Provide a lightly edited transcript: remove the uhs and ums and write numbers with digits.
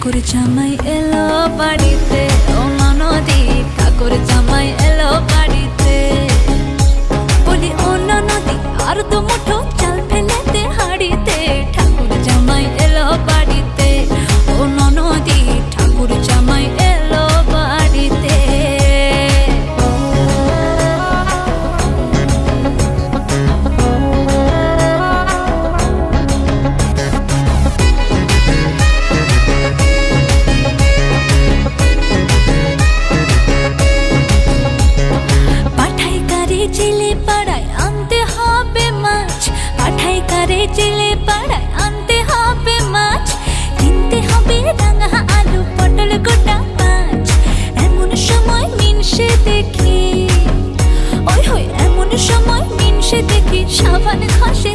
ঠাকুর জামাই এলো বাড়িতে, ও ননদি ঠাকুর জামাই এলো বাড়িতে। বলি ও ননদি আর তো মুঠো চাল ফেলে দে হাড়িতে, ঠাকুর জামাই এলো বাড়িতে, ও ননদি ঠাকুর জামাই এলো বাড়িতে। জেলে পাড়ায় আনতে হবে মাছ, পাঠাই কারে জেলে পাড়ায় আনতে হবে মাছ, কিনতে হবে রাঙা আলু পটল গোটা মাছ। এমন সময় মিনসে দেখি, ওই হই এমন সময় মিনসে দেখি সাবান ঘষে